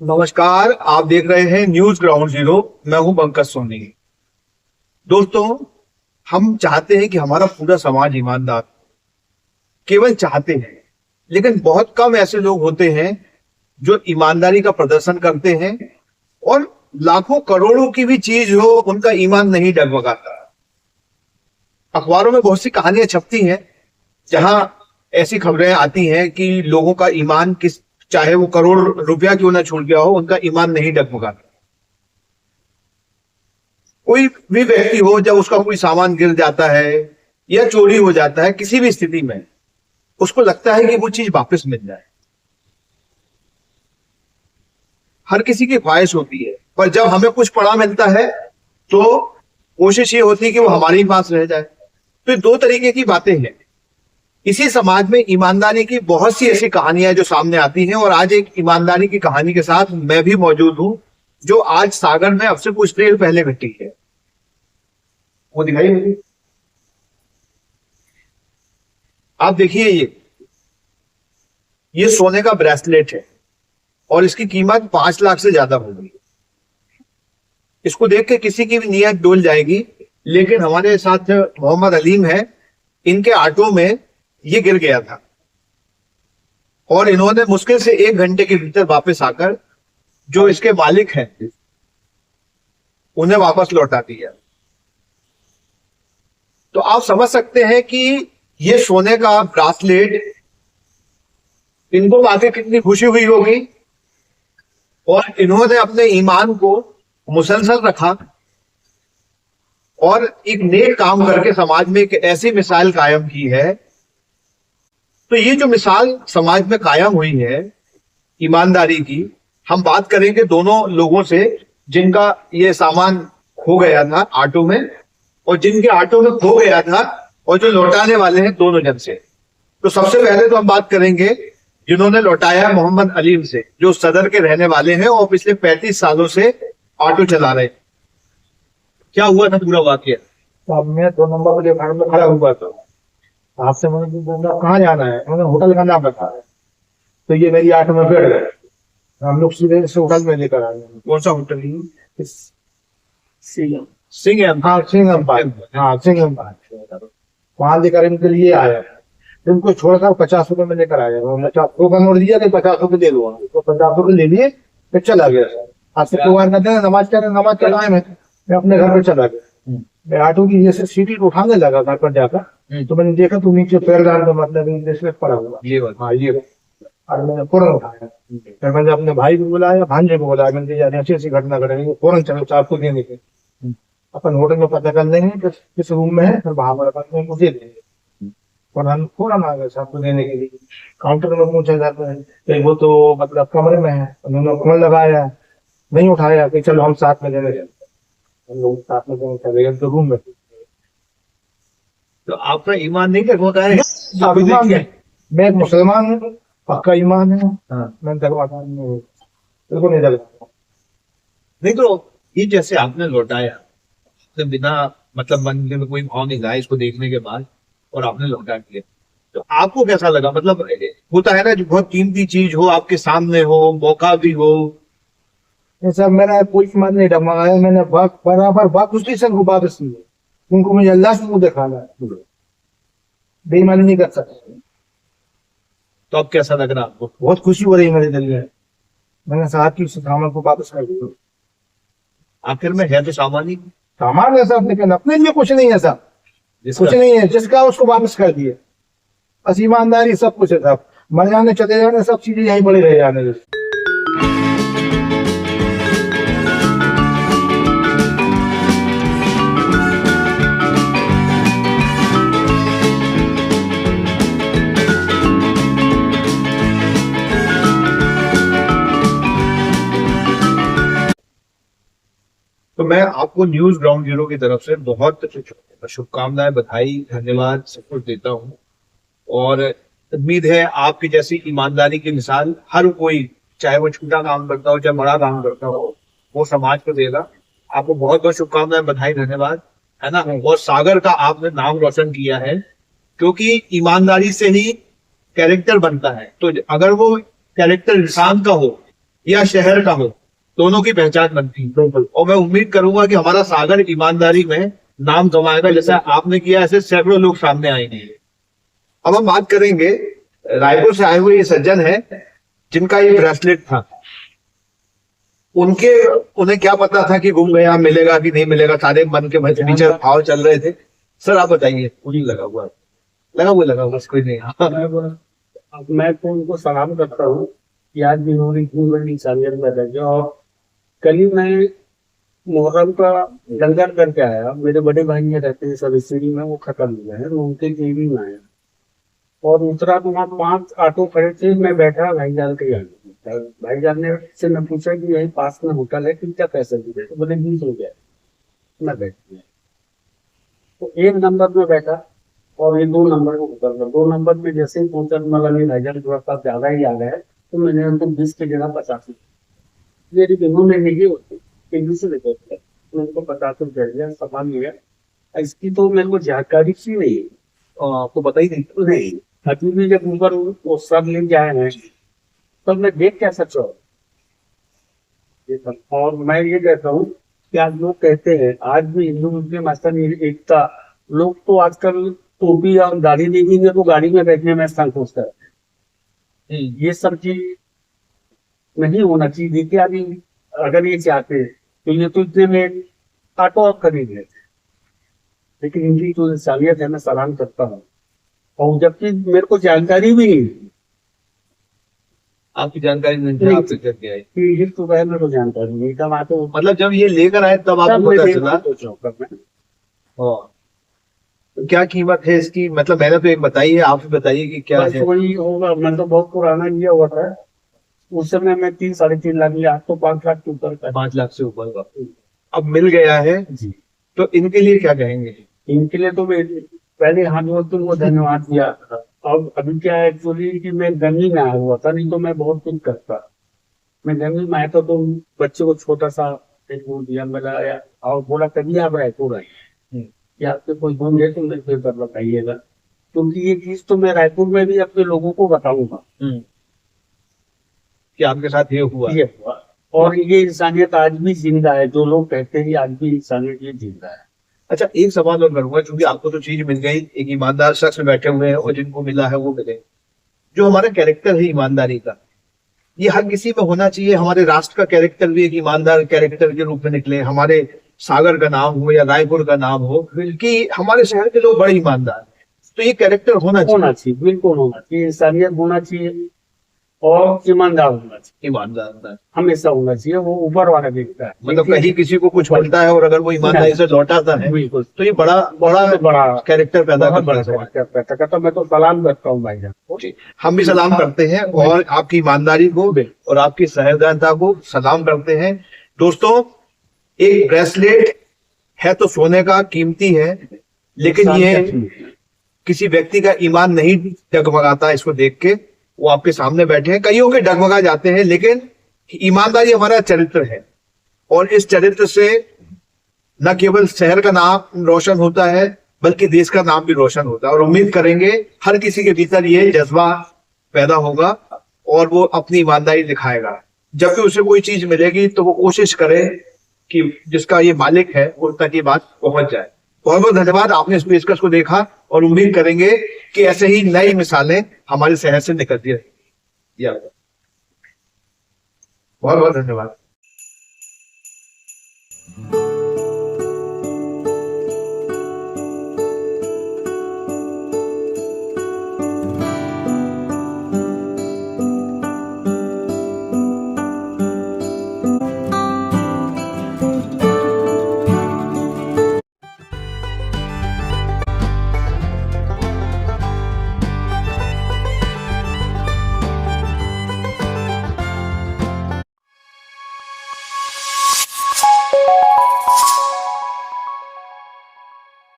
नमस्कार, आप देख रहे हैं न्यूज ग्राउंड जीरो। मैं हूं पंकज सोनी। दोस्तों, हम चाहते हैं कि हमारा पूरा समाज ईमानदार, केवल चाहते हैं, लेकिन बहुत कम ऐसे लोग होते हैं जो ईमानदारी का प्रदर्शन करते हैं और लाखों करोड़ों की भी चीज हो, उनका ईमान नहीं डगमगाता। अखबारों में बहुत सी कहानियां छपती हैं जहां ऐसी खबरें आती हैं कि लोगों का ईमान किस, चाहे वो करोड़ रुपया क्यों ना छूट गया हो, उनका ईमान नहीं डगमगाता। कोई भी व्यक्ति हो, जब उसका कोई सामान गिर जाता है या चोरी हो जाता है, किसी भी स्थिति में उसको लगता है कि वो चीज वापस मिल जाए। हर किसी की ख्वाहिश होती है, पर जब हमें कुछ पड़ा मिलता है तो कोशिश ये होती है कि वो हमारे ही पास रह जाए। तो ये दो तरीके की बातें हैं। इसी समाज में ईमानदारी की बहुत सी ऐसी कहानियां जो सामने आती हैं, और आज एक ईमानदारी की कहानी के साथ मैं भी मौजूद हूं, जो आज सागर में अब से कुछ देर पहले घटी है। वो दिखाई मुझे, आप देखिए, ये सोने का ब्रेसलेट है और इसकी कीमत 5 लाख से ज्यादा होगी। इसको देख के किसी की भी नीयत डोल जाएगी, लेकिन हमारे साथ मोहम्मद अलीम है, इनके ऑटो में ये गिर गया था और इन्होंने मुश्किल से 1 घंटे के भीतर वापस आकर जो इसके मालिक हैं उन्हें वापस लौटा दिया। तो आप समझ सकते हैं कि ये सोने का ब्रासलेट इनको पाके कितनी खुशी हुई होगी, और इन्होंने अपने ईमान को मुसलसल रखा और एक नेक काम करके समाज में एक ऐसी मिसाल कायम की है। तो ये जो मिसाल समाज में कायम हुई है ईमानदारी की, हम बात करेंगे दोनों लोगों से जिनका ये सामान खो गया था ऑटो में, और जिनके ऑटो में खो गया था, और जो लौटाने वाले हैं दोनों जन से। तो सबसे पहले तो हम बात करेंगे जिन्होंने लौटाया, मोहम्मद अलीम से, जो सदर के रहने वाले हैं और पिछले 35 सालों से ऑटो चला रहे। क्या हुआ था पूरा वाकया? तो अब मैं 2 नंबर वाले घर में खड़ा हुआ था। आपसे मैंने बोला कहाँ जाना है, मैंने होटल का नाम बताया। तो ये मेरी ऑटो में बैठ गए, हम लोग सीधे से होटल में लेकर आए। कौन सा होटल? सिंघम। हाँ, सिंघम पार्क। हाँ, सिंघम पार्क। वहां लेकर इनके लिए आया, इनको छोड़कर 50 रुपए में लेकर आया। 50 रुपए नोट दिया कि 50 रुपए दे दूंगा, तो 50 रुपए ले लिए, फिर चला गया। आज से प्रोग्राम करते हैं, नमाज का टाइम है, मैं अपने घर पे चला गया। मैं ऑटो की जैसे सीटी उठाने लगा घर पर जाकर, तो मैंने देखा तू नीचे पैर डाल दो, मतलब ब्रेसलेट पड़ा हुआ। ये बात। हाँ, ये। और मैंने फौरन उठाया, फिर मैंने अपने भाई को बुलाया, भांजे को बुलाया। मैंने यार ऐसी ऐसी घटना घटेगी, फौरन चलो आपको देने के अपन होटल में पता कर लेंगे किस रूम में है, फिर वहां मुझे देंगे। और हम फौरन आ गए आपको देने के लिए। काउंटर में पूछा जाता है, वो तो मतलब कमरे में है, उन्होंने फोन लगाया, नहीं उठाया कि चलो हम साथ में देने, हम लोग साथ में देने चले गए तो रूम में। तो आपका ईमान नहीं डगमगा है? मैं एक मुसलमान हूँ, पक्का ईमान है। मैं डगमगाता नहीं, बिल्कुल नहीं डगमगाता। नहीं, तो ये जैसे आपने लौटाया, तो बिना मतलब मन में कोई भाव नहीं लाया इसको देखने के बाद, और आपने लौटा दिया, तो आपको कैसा लगा? मतलब होता है ना, जो बहुत कीमती चीज हो, आपके सामने हो, मौका भी हो। सर, मेरा कोई ईमान नहीं डगमगाया। मैंने बराबर बात उसकी संग वापस की, उनको मुझे अल्लाह से मुंह दिखाना है, बेईमानी नहीं कर सकते। तो अब कैसा लग रहा आपको? बहुत खुशी हो रही है मेरे दिल में। मैंने साहब की सामान को वापस कर दिया। आखिर में है तो सामान ही, सामान है सब, लेकिन अपने लिए कुछ नहीं है साहब, कुछ नहीं है। जिसका उसको वापस कर दिए, बस ईमानदारी सब कुछ है साहब। मर जाने चले जाने सब चीजें यहीं पड़ी रह जाने। तो मैं आपको न्यूज ग्राउंड जीरो की तरफ से बहुत शुभकामनाएं, बधाई, धन्यवाद सब कुछ देता हूं, और उम्मीद है आपकी जैसी ईमानदारी की मिसाल हर कोई, चाहे वो छोटा काम करता हो चाहे बड़ा काम करता हो, वो समाज को देगा। आपको बहुत बहुत शुभकामनाएं, बधाई, धन्यवाद, है ना। और सागर का आपने नाम रोशन किया है, क्योंकि ईमानदारी से ही कैरेक्टर बनता है, तो अगर वो कैरेक्टर इंसान का हो या शहर का हो, दोनों की पहचान बनती है। बिल्कुल। और मैं उम्मीद करूंगा कि हमारा सागर ईमानदारी में नाम कमाएगा, जैसा आपने किया, ऐसे सैकड़ों लोग सामने आएंगे। अब हम बात करेंगे, रायपुर से आए हुए ये सज्जन है जिनका ये ब्रेसलेट था, उन्हें क्या पता था कि गुम गया, मिलेगा कि नहीं मिलेगा, सारे मन के पीछे भाव चल रहे थे। सर आप बताइए। पूरी लगा हुआ कोई नहीं। अब मैं तो उनको सलाम करता हूँ कि आज भी उन्होंने इतनी बड़ी इंसानियत में रखी। और कल ही मैं मुहर्रम का लंगर करके आया, मेरे बड़े भाई ये रहते हैं सब स्टडी में, वो खत्म हो गए हैं, तो उनके जेबी में आया और उतरा तो वहाँ 5 ऑटो खड़े थे, मैं बैठा भाईजान के यहाँ। भाईजान ने से मैं पूछा कि यही पास में होटल है कि क्या पैसे दिए, तो बोले 20 हो गया। मैं बैठ गया, तो 1 नंबर में बैठा और ये 2 नंबर को उतर गया। 2 नंबर में जैसे ही पहुंचा, मतलब भाईजान थोड़ा सा ज्यादा ही आ गया, तो मैंने उनको 20 की जगह 50 मेरी बिलों में नहीं होती, से लेकर उनको 50 रुपया दिया, सामान लिया। इसकी तो मेरे को जानकारी सी नहीं है, आपको पता ही नहीं? अभी भी जब ऊपर वो सब ले जाए हैं तो मैं देख क्या सकता हूँ ये सब। और मैं ये कहता हूँ कि आज लोग कहते हैं, आज भी हिंदू मुस्लिम आस्था एकता, लोग तो आजकल टोपी और दाढ़ी देखेंगे तो गाड़ी में बैठने में संकोच करते हैं। ये सब चीज नहीं होना चाहिए। देखिए अभी अगर ये चाहते तो ये तो इतने में ऑटो ऑफ खरीद लेते, लेकिन इनकी जो इंसानियत है मैं सलाम करता हूँ। और जबकि मेरे को जानकारी भी नहीं, आपकी जानकारी नहीं, आपसे करके आई कि तो मेरे को जानकारी नहीं था वहां, तो मतलब जब ये लेकर आए तब आपको पता चला? तो क्या कीमत है इसकी? मतलब मैंने तो एक बताई है, आप भी बताइए कि क्या है। वही होगा, मैं तो बहुत पुराना लिया हुआ था उस समय, मैं 3-3.5 लाख लिया, आज तो 5 लाख के ऊपर का, 5 लाख से ऊपर का अब मिल गया है जी। तो इनके लिए क्या कहेंगे? इनके लिए तो मैं पहले हाथ बोलते वो धन्यवाद दिया। अब अभी क्या है एक्चुअली कि मैं गंगी में आया हुआ था, नहीं तो मैं बहुत कुछ करता। मैं गंगी में आया था तो बच्चे को छोटा सा एक वो दिया, मिलाया और बोला कभी आप रायपुर आए कि आपके कोई गुम है तो मेरे पेपर बताइएगा, क्योंकि ये चीज तो मैं रायपुर में भी अपने लोगों को बताऊंगा कि आपके साथ ये हुआ। और ये इंसानियत आज भी जिंदा है, जो लोग कहते हैं आज भी इंसानियत ये जिंदा है। अच्छा, एक सवाल और करूंगा, क्योंकि आपको तो चीज मिल गई, एक ईमानदार शख्स बैठे हुए हैं और जिनको मिला है वो मिले। जो हमारा कैरेक्टर है ईमानदारी का, ये हर किसी में होना चाहिए। हमारे राष्ट्र का कैरेक्टर भी एक ईमानदार कैरेक्टर के रूप में निकले, हमारे सागर का नाम हो या रायपुर का नाम हो, कि हमारे शहर के लोग बड़े ईमानदार हैं, तो ये कैरेक्टर होना चाहिए। बिल्कुल होना चाहिए, इंसानियत होना चाहिए और ईमानदार होना चाहिए। ईमानदार हमेशा होना चाहिए, वो ऊपर वाला देखता है। मतलब कहीं किसी को कुछ मिलता है और अगर वो ईमानदारी से लौटाता है बिल्कुल, तो ये बड़ा बड़ा कैरेक्टर पैदा करता है। मैं तो सलाम करता हूँ भाईजान को। हम भी सलाम करते हैं और आपकी ईमानदारी को और आपकी सहृदयता को सलाम करते हैं। दोस्तों, एक ब्रेसलेट है तो सोने का, कीमती है, लेकिन ये किसी व्यक्ति का ईमान नहीं डगमगाता। इसको देख के वो आपके सामने बैठे हैं, कईयों के डगमगा जाते हैं, लेकिन ईमानदारी हमारा चरित्र है और इस चरित्र से न केवल शहर का नाम रोशन होता है बल्कि देश का नाम भी रोशन होता है। और उम्मीद करेंगे हर किसी के भीतर ये जज्बा पैदा होगा और वो अपनी ईमानदारी दिखाएगा। जब भी उसे कोई चीज मिलेगी तो वो कोशिश करे कि जिसका ये मालिक है उन तक ये बात पहुंच जाए। बहुत बहुत धन्यवाद, आपने इस पेशकश को देखा और उम्मीद करेंगे कि ऐसे ही नई मिसालें हमारे शहर से निकलती रहेंगी। बहुत बहुत धन्यवाद।